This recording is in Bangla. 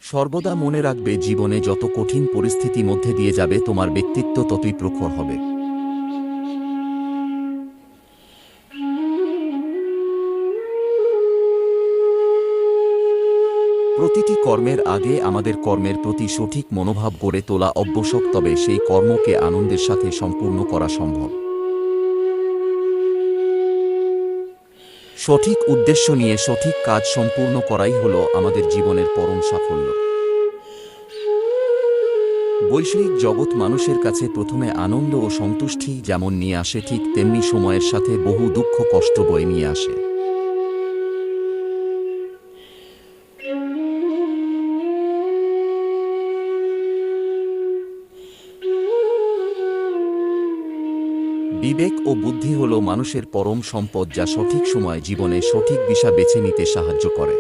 সর্বদা মনে রাখবে, জীবনে যত কঠিন পরিস্থিতি মধ্যে দিয়ে যাবে তোমার ব্যক্তিত্ব ততই প্রখর হবে। প্রতিটি কর্মের আগে আমাদের কর্মের প্রতি সঠিক মনোভাব গড়ে তোলা আবশ্যক, তবে সেই কর্মকে আনন্দের সাথে সম্পূর্ণ করা সম্ভব। সঠিক উদ্দেশ্য নিয়ে সঠিক কাজ সম্পূর্ণ করাই হলো আমাদের জীবনের পরম সাফল্য। বৈষয়িক জগৎ মানুষের কাছে প্রথমে আনন্দ ও সন্তুষ্টি যেমন নিয়ে আসে, ঠিক তেমনি সময়ের সাথে বহু দুঃখ কষ্ট বয়ে নিয়ে আসে। বিবেক ও বুদ্ধি হল মানুষের পরম সম্পদ, যা সঠিক সময় জীবনে সঠিক দিশা বেছে নিতে সাহায্য করে।